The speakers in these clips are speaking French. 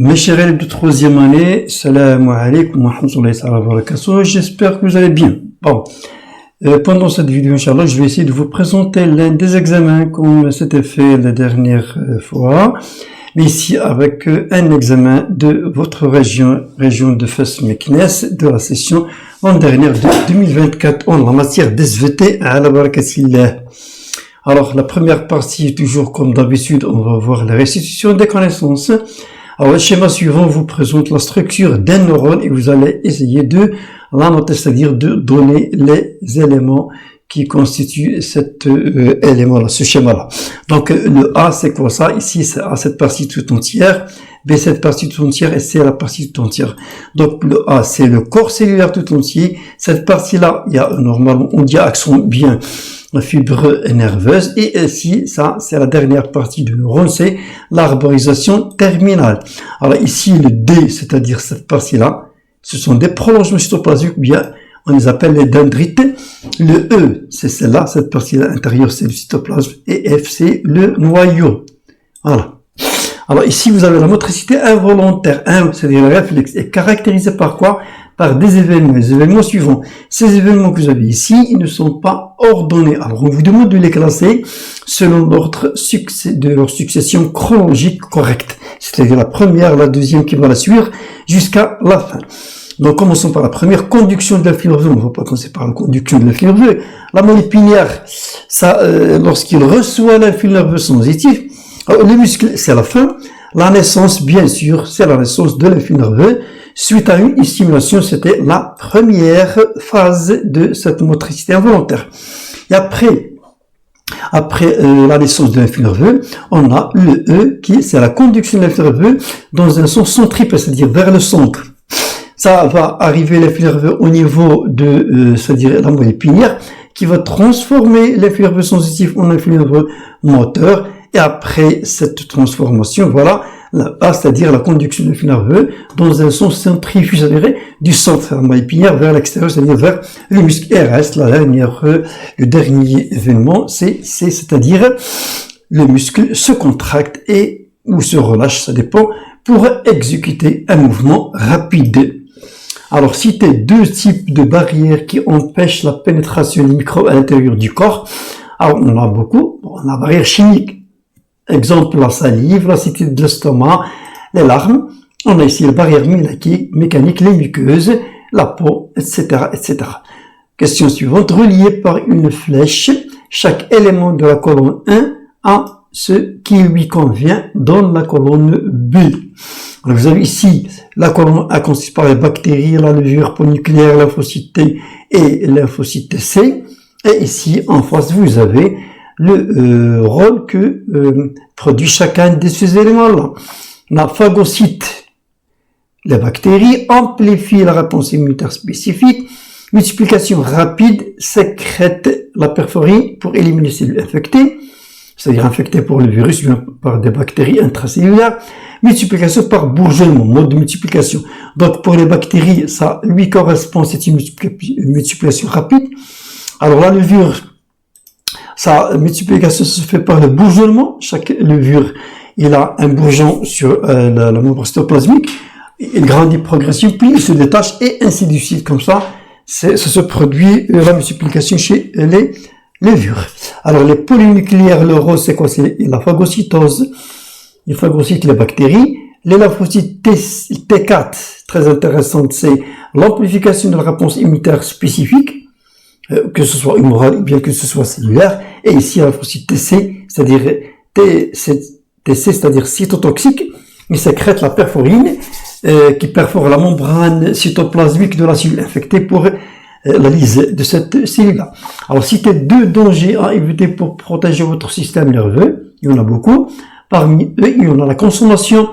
Mes chers élèves de troisième année, salam alaikum wa rahmatullahi wa barakatuh. J'espère que vous allez bien. Bon, pendant cette vidéo, Inch'Allah, je vais essayer de vous présenter l'un des examens comme c'était fait la dernière fois. Mais ici, avec un examen de votre région de Fès Meknès, de la session en dernière de 2024 en la matière d'SVT à la barakatillah. Alors, la première partie, toujours comme d'habitude, on va voir la restitution des connaissances. Alors, le schéma suivant vous présente la structure d'un neurone et vous allez essayer de la noter, c'est-à-dire de donner les éléments qui constituent cet élément-là, ce schéma-là. Donc, le A, c'est quoi ça? Ici, c'est A, cette partie tout entière. B, cette partie tout entière. Et C, la partie tout entière. Donc, le A, c'est le corps cellulaire tout entier. Cette partie-là, il y a, normalement, on dit accent bien, la fibre nerveuse. Et ici, ça, c'est la dernière partie du neurone, c'est l'arborisation terminale. Alors, ici, le D, c'est-à-dire cette partie-là, ce sont des prolongements cytoplasmiques, bien, on les appelle les dendrites. Le E, c'est celle-là, cette partie-là intérieure, c'est le cytoplasme. Et F, c'est le noyau. Voilà. Alors ici, vous avez la motricité involontaire. C'est-à-dire le réflexe est caractérisé par quoi? Par des événements. Les événements suivants. Ces événements que vous avez ici, ils ne sont pas ordonnés. Alors on vous demande de les classer selon l'ordre de leur succession chronologique correcte. C'est-à-dire la première, la deuxième qui va la suivre jusqu'à la fin. Donc, commençons par la première, conduction de la fibre nerveuse. On ne va pas commencer par la conduction de la fibre nerveuse. La moelle épinière, ça, lorsqu'il reçoit l'influx nerveux sensitif, le muscle, c'est la fin. La naissance, bien sûr, c'est la naissance de l'influx nerveux. Suite à une stimulation, c'était la première phase de cette motricité involontaire. Et après la naissance de l'influx nerveux, on a le E qui, c'est la conduction de l'influx nerveux dans un sens centripète, c'est-à-dire vers le centre. Ça va arriver l'influx nerveux au niveau de, c'est-à-dire la moelle épinière, qui va transformer l'influx nerveux sensitif en influx nerveux moteur. Et après cette transformation, voilà, la A, c'est-à-dire la conduction de l'influx nerveux dans un sens centrifuge, c'est-à-dire du centre de la moelle épinière vers l'extérieur, c'est-à-dire vers le muscle. Et reste le dernier événement, c'est-à-dire le muscle se contracte et ou se relâche, ça dépend, pour exécuter un mouvement rapide. Alors, citer deux types de barrières qui empêchent la pénétration des microbes à l'intérieur du corps. Alors, on en a beaucoup. On a la barrière chimique. Exemple, la salive, l'acidité de l'estomac, les larmes. On a ici la barrière mécanique, les muqueuses, la peau, etc., etc. Question suivante. Relié par une flèche, chaque élément de la colonne 1 a ce qui lui convient dans la colonne B. Alors vous avez ici la colonne A consiste par les bactéries, la levure polynucléaire, lymphocyte T et lymphocyte C. Et ici en face vous avez le rôle que produit chacun de ces éléments-là. La phagocyte, les bactéries amplifient la réponse immunitaire spécifique. Multiplication rapide sécrète la perforine pour éliminer les cellules infectées, c'est-à-dire infectées par le virus, bien par des bactéries intracellulaires. Multiplication par bourgeonnement, mode de multiplication. Donc, pour les bactéries, ça lui correspond, c'est une multiplication rapide. Alors, la levure, sa multiplication se fait par le bourgeonnement. Chaque levure, il a un bourgeon sur la membrane cytoplasmique. Il grandit progressivement, puis il se détache et ainsi de suite. Comme ça, ça se produit la multiplication chez les levures. Alors, les polynucléaires, le rôle, c'est quoi? C'est la phagocytose. Il phagocyte les bactéries. Les lymphocytes T4, très intéressante, c'est l'amplification de la réponse immunitaire spécifique, que ce soit humorale ou bien que ce soit cellulaire. Et ici, un lymphocyte TC, c'est-à-dire TC, c'est-à-dire cytotoxique, il sécrète la perforine, qui perfore la membrane cytoplasmique de la cellule infectée pour la lyse de cette cellule-là. Alors, citez deux dangers à éviter pour protéger votre système nerveux. Il y en a beaucoup. Parmi eux, il y en a la consommation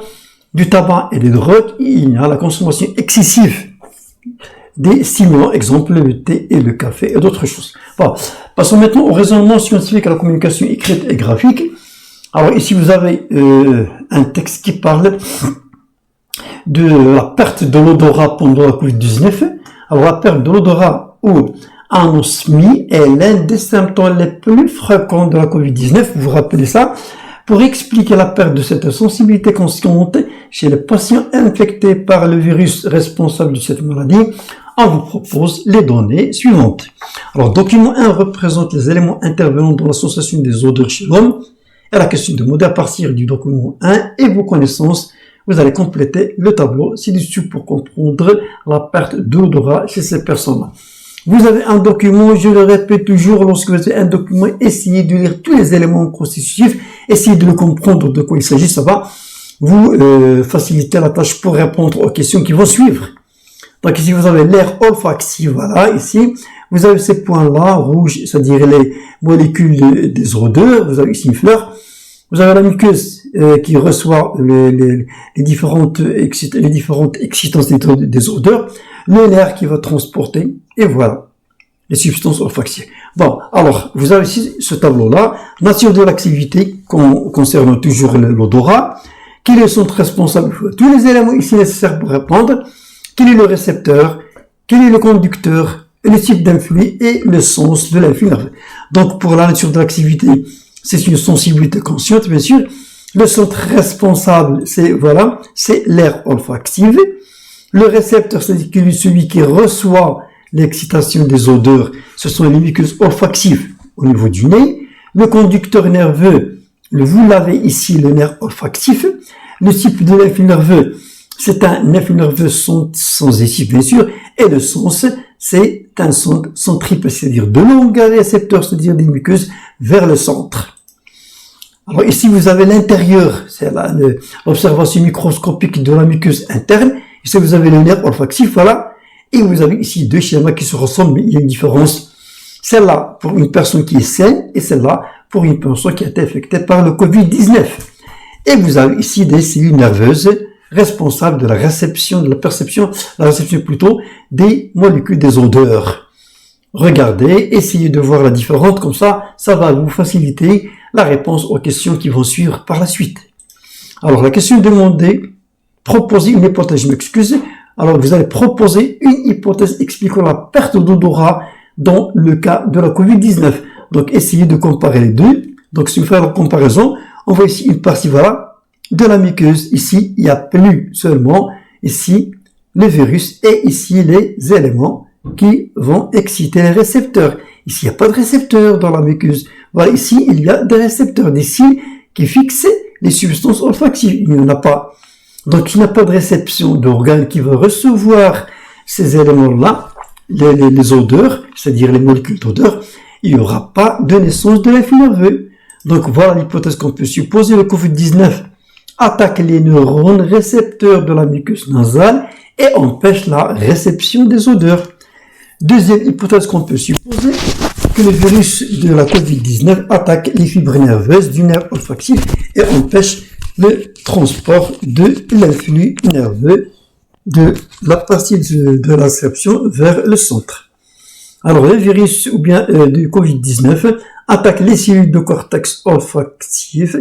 du tabac et des drogues. Il y a la consommation excessive des stimulants, exemple le thé et le café et d'autres choses. Bon, passons maintenant au raisonnement scientifique à la communication écrite et graphique. Alors ici, vous avez un texte qui parle de la perte de l'odorat pendant la COVID-19. Alors la perte de l'odorat ou anosmie est l'un des symptômes les plus fréquents de la COVID-19. Vous vous rappelez ça? pour expliquer la perte de cette sensibilité consciente chez les patients infectés par le virus responsable de cette maladie, on vous propose les données suivantes. Alors, document 1 représente les éléments intervenant dans l'association des odeurs chez l'homme. Et la question demandée à partir du document 1 et vos connaissances, vous allez compléter le tableau ci-dessus pour comprendre la perte d'odorat chez ces personnes-là. Vous avez un document, je le répète toujours, lorsque vous avez un document, essayez de lire tous les éléments constitutifs, essayez de le comprendre de quoi il s'agit, ça va vous faciliter la tâche pour répondre aux questions qui vont suivre. Donc ici, vous avez l'air olfactif, voilà, ici, vous avez ces points-là, rouges, c'est-à-dire les molécules des odeurs, vous avez ici une fleur, vous avez la muqueuse qui reçoit les différentes excitances des odeurs, le nerf qui va transporter, et voilà, les substances olfactives. Bon, alors, vous avez ici ce tableau-là, nature de l'activité concernant toujours l'odorat, quel est le centre responsable, tous les éléments ici nécessaires pour répondre, quel est le récepteur, quel est le conducteur, le type d'influx et le sens de l'influx nerveux. Donc, pour la nature de l'activité, c'est une sensibilité consciente, bien sûr. Le centre responsable, c'est, voilà, c'est l'air olfactif. Le récepteur, c'est celui qui reçoit l'excitation des odeurs. Ce sont les muqueuses olfactives au niveau du nez. Le conducteur nerveux, vous l'avez ici, le nerf olfactif. Le type de l'influx nerveux, c'est un influx nerveux sensif, bien sûr. Et le sens, c'est un sens centripe, c'est-à-dire de longueur récepteur, c'est-à-dire des muqueuses vers le centre. Alors ici, vous avez l'intérieur, c'est l'observation microscopique de la muqueuse interne. Ici, vous avez le nerf olfactif, voilà. Et vous avez ici deux schémas qui se ressemblent, mais il y a une différence. Celle-là pour une personne qui est saine et celle-là pour une personne qui a été affectée par le Covid-19. Et vous avez ici des cellules nerveuses responsables de la réception plutôt des molécules des odeurs. Regardez, essayez de voir la différence, comme ça va vous faciliter la réponse aux questions qui vont suivre par la suite. Alors, la question demandée, proposer une hypothèse, je m'excuse. Alors, vous allez proposer une hypothèse expliquant la perte d'odorat dans le cas de la Covid-19. Donc, essayez de comparer les deux. Donc, si vous faites la comparaison, on voit ici une partie, voilà, de la muqueuse. Ici, il n'y a plus seulement, ici, le virus et ici, les éléments qui vont exciter les récepteurs. Ici, il n'y a pas de récepteurs dans la muqueuse. Voilà, ici, il y a des récepteurs, des cils qui fixent les substances olfactives. Il n'y en a pas. Donc, il n'y a pas de réception d'organes qui va recevoir ces éléments-là, les odeurs, c'est-à-dire les molécules d'odeur. Il n'y aura pas de naissance de l'influx nerveux. Donc, voilà l'hypothèse qu'on peut supposer. Le Covid-19 attaque les neurones récepteurs de la muqueuse nasale et empêche la réception des odeurs. Deuxième hypothèse qu'on peut supposer, que le virus de la Covid-19 attaque les fibres nerveuses du nerf olfactif et empêche le transport de l'influx nerveux de la partie de la réception vers le centre. Alors, le virus ou bien du Covid-19 attaque les cellules de cortex olfactif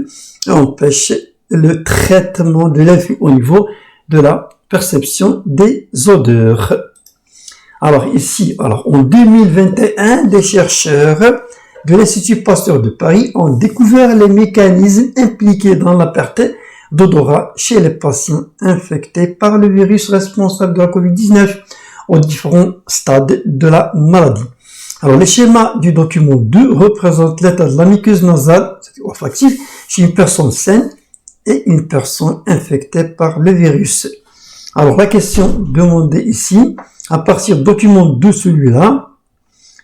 et empêche le traitement de l'influx au niveau de la perception des odeurs. Alors ici, en 2021, des chercheurs de l'Institut Pasteur de Paris ont découvert les mécanismes impliqués dans la perte d'odorat chez les patients infectés par le virus responsable de la Covid-19 aux différents stades de la maladie. Alors, les schémas du document 2 représentent l'état de la muqueuse nasale, c'est-à-dire olfactive, chez une personne saine et une personne infectée par le virus. Alors, la question demandée ici, à partir du document 2, celui-là,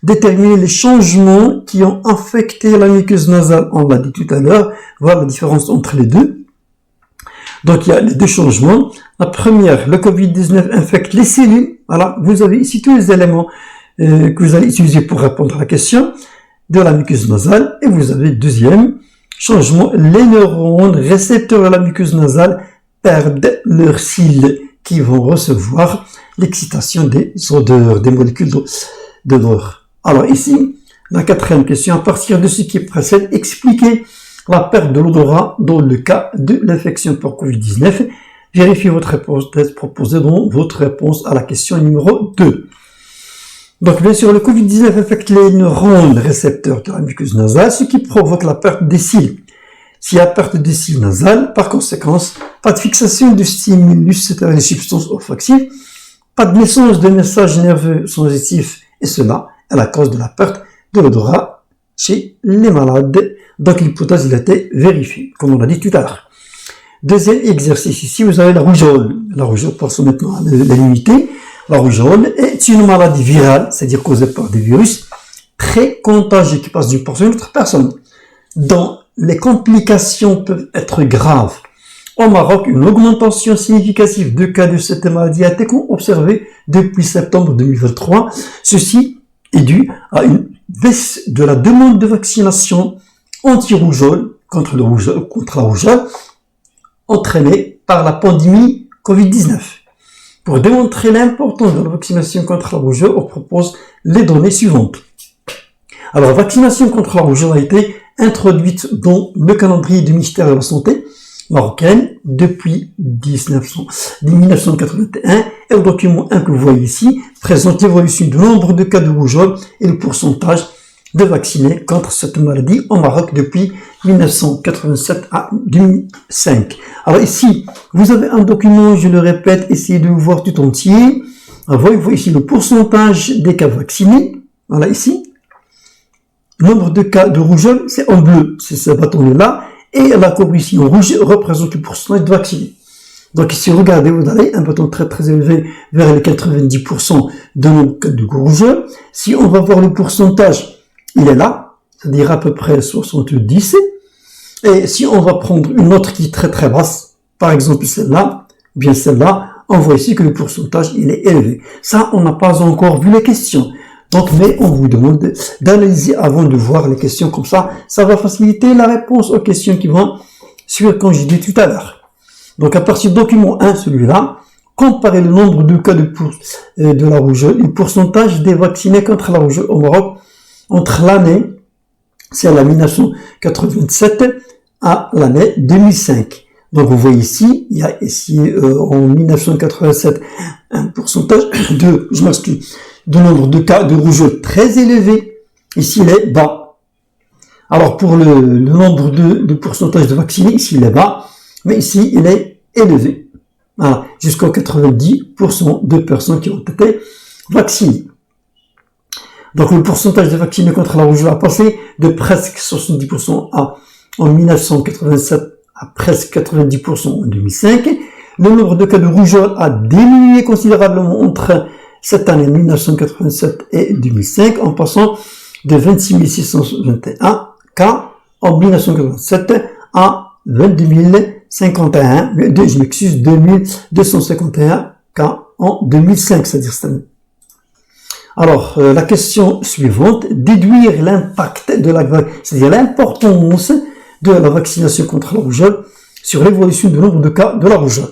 déterminer les changements qui ont affecté la muqueuse nasale, on l'a dit tout à l'heure, voir la différence entre les deux. Donc, il y a les deux changements. La première, le Covid-19 infecte les cellules. Voilà, vous avez ici tous les éléments que vous allez utiliser pour répondre à la question de la muqueuse nasale. Et vous avez le deuxième changement, les neurones récepteurs de la muqueuse nasale perdent leurs cils qui vont recevoir l'excitation des odeurs, des molécules d'odeur. Alors ici, la quatrième question, à partir de ce qui précède, expliquez la perte de l'odorat dans le cas de l'infection par Covid-19. Vérifiez votre réponse proposée dans votre réponse à la question numéro 2. Donc bien sûr, le Covid-19 affecte les neurones récepteurs de la muqueuse nasale, ce qui provoque la perte des cils. s'il y a perte de cils nasales, par conséquence, pas de fixation du stimulus, c'est-à-dire les substances olfactives, pas de naissance de messages nerveux sensitifs, et cela est la cause de la perte de l'odorat chez les malades. Donc l'hypothèse il a été vérifiée, comme on l'a dit tout à l'heure. Deuxième exercice, ici vous avez la rougeole. La rougeole, passons maintenant à la limiter. La rougeole est une maladie virale, c'est-à-dire causée par des virus, très contagieux qui passent d'une personne à une autre personne, dont les complications peuvent être graves. Au Maroc, une augmentation significative de cas de cette maladie a été observée depuis septembre 2023. Ceci est dû à une baisse de la demande de vaccination anti-rougeole contre la rougeole entraînée par la pandémie Covid-19. Pour démontrer l'importance de la vaccination contre la rougeole, on propose les données suivantes. Alors, la vaccination contre la rougeole a été introduite dans le calendrier du ministère de la Santé marocaine depuis 1981 et le document 1 que vous voyez ici présente l'évolution du nombre de cas de rougeole et le pourcentage de vaccinés contre cette maladie au Maroc depuis 1987 à 2005. Alors ici, vous avez un document, je le répète, essayez de voir tout entier. Alors, vous voyez ici le pourcentage des cas vaccinés. Voilà ici. Le nombre de cas de rougeole, c'est en bleu, c'est ce bâton-là. Et la courbe ici en rouge représente le pourcentage de vaccinés. Donc ici, regardez, vous avez un bâton très très élevé vers les 90% de nos cas de rougeole. Si on va voir le pourcentage, il est là, c'est-à-dire à peu près 70. Et si on va prendre une autre qui est très très basse, par exemple celle-là, bien celle-là, on voit ici que le pourcentage il est élevé. Ça, on n'a pas encore vu les questions. Donc, mais on vous demande d'analyser avant de voir les questions comme ça. Ça va faciliter la réponse aux questions qui vont suivre comme j'ai dit tout à l'heure. Donc, à partir du document 1, celui-là, comparez le nombre de cas de la rougeole et le pourcentage des vaccinés contre la rougeole au Maroc entre l'année, c'est la 1987 à l'année 2005. Donc, vous voyez ici, il y a ici, en 1987, un pourcentage de nombre de cas de rougeole très élevé. Ici, il est bas. Alors, pour le nombre de pourcentage de vaccinés, ici, il est bas. Mais ici, il est élevé. Voilà. Jusqu'à 90% de personnes qui ont été vaccinées. Donc, le pourcentage de vaccinés contre la rougeole a passé de presque 70% en 1987 à presque 90% en 2005. Le nombre de cas de rougeole a diminué considérablement entre cette année 1987 et 2005, en passant de 26 621 cas en 1987 à 22 2251 cas en 2005, c'est-à-dire cette année. Alors, la question suivante, déduire l'impact de c'est-à-dire l'importance de la vaccination contre la rougeole sur l'évolution du nombre de cas de la rougeole.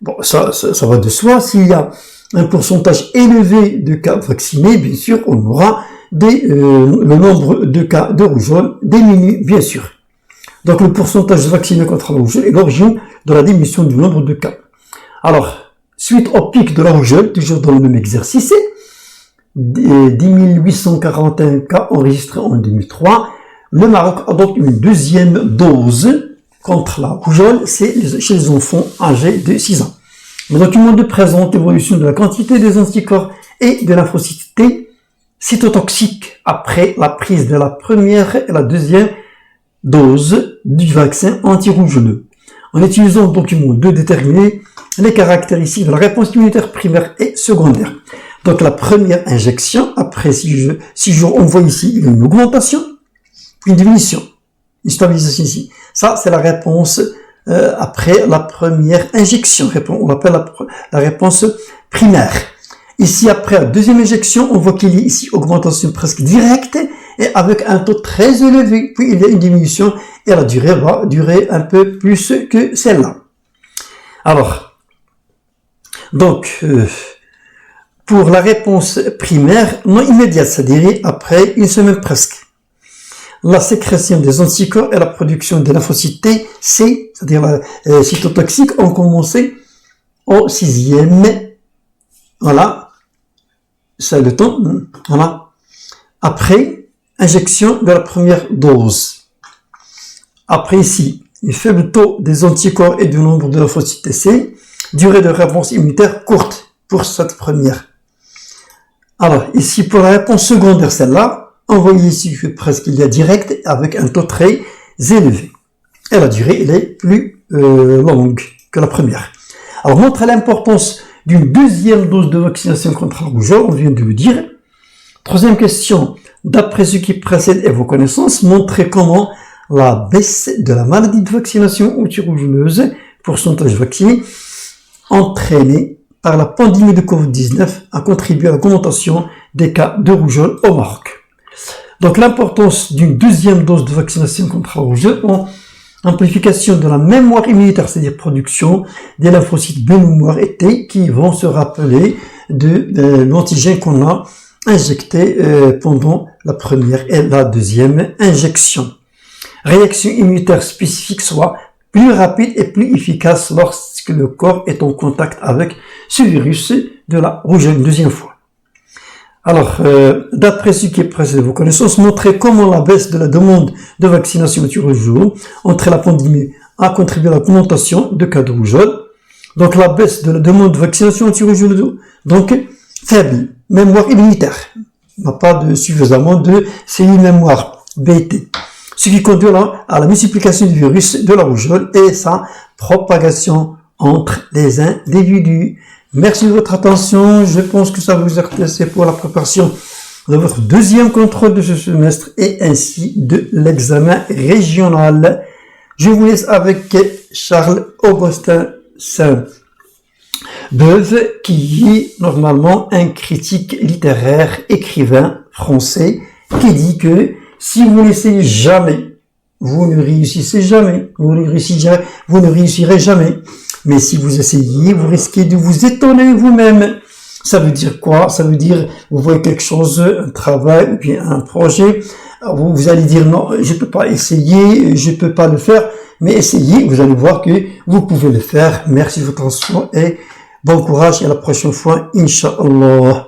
Bon, ça va de soi. S'il y a un pourcentage élevé de cas vaccinés, bien sûr, on aura le nombre de cas de rougeole diminue, bien sûr. Donc, le pourcentage de vaccinés contre la rougeole est l'origine de la diminution du nombre de cas. Alors, suite au pic de la rougeole, toujours dans le même exercice, 10 841 cas enregistrés en 2003, le Maroc adopte une deuxième dose contre la rougeole, c'est chez les enfants âgés de 6 ans. Le document de présente l'évolution de la quantité des anticorps et de lymphocytes T cytotoxiques après la prise de la première et la deuxième dose du vaccin anti-rougeoleux. En utilisant le document 2, déterminer les caractéristiques de la réponse immunitaire primaire et secondaire. Donc la première injection, après 6 jours, on voit ici une augmentation, une diminution, une stabilisation ici. Ça, c'est la réponse après la première injection. On appelle la réponse primaire. Ici, après la deuxième injection, on voit qu'il y a ici augmentation presque directe et avec un taux très élevé. Puis il y a une diminution et la durée va durer un peu plus que celle-là. Alors, donc, pour la réponse primaire non immédiate, c'est-à-dire après une semaine presque, la sécrétion des anticorps et la production des lymphocytes T, c'est-à-dire cytotoxiques, ont commencé au 6e. Voilà. C'est le temps. Voilà. Après injection de la première dose. Après ici, un faible taux des anticorps et du nombre de lymphocytes TC, durée de réponse immunitaire courte pour cette première. Alors, ici, pour la réponse secondaire, celle-là, on voit ici que presque il y a direct avec un taux très élevé. Et la durée, elle est plus longue que la première. Alors, montre l'importance d'une deuxième dose de vaccination contre la rougeole, on vient de le dire. Troisième question, d'après ce qui précède et vos connaissances, montrez comment la baisse de la maladie de vaccination anti-rougeoleuse, pourcentage vacciné, entraînée par la pandémie de Covid-19, a contribué à l'augmentation des cas de rougeole au Maroc. Donc l'importance d'une deuxième dose de vaccination contre la rougeole en amplification de la mémoire immunitaire, c'est-à-dire production des lymphocytes B mémoire et T qui vont se rappeler de l'antigène qu'on a injecté pendant la première et la deuxième injection. Réaction immunitaire spécifique soit plus rapide et plus efficace lorsque le corps est en contact avec ce virus de la rougeole une deuxième fois. Alors, d'après ce qui est précédé vos connaissances, montrez comment la baisse de la demande de vaccination anti-rougeole entre la pandémie a contribué à l'augmentation de cas de rougeole. Donc, la baisse de la demande de vaccination anti-rougeole, donc, faible. Mémoire immunitaire. On n'a pas suffisamment de cellules mémoire BT. Ce qui conduit à la multiplication du virus de la rougeole et sa propagation entre les individus. Merci de votre attention. Je pense que ça vous a intéressé pour la préparation de votre deuxième contrôle de ce semestre et ainsi de l'examen régional. Je vous laisse avec Charles-Augustin Sainte-Beuve, qui est normalement un critique littéraire, écrivain français, qui dit que si vous n'essayez jamais, vous ne réussissez jamais. Vous ne réussirez jamais. Mais si vous essayez, vous risquez de vous étonner vous-même. Ça veut dire quoi? Ça veut dire, vous voyez quelque chose, un travail, ou bien un projet, vous allez dire non, je peux pas essayer, je peux pas le faire, mais essayez, vous allez voir que vous pouvez le faire. Merci de votre attention et bon courage et à la prochaine fois, Inch'Allah.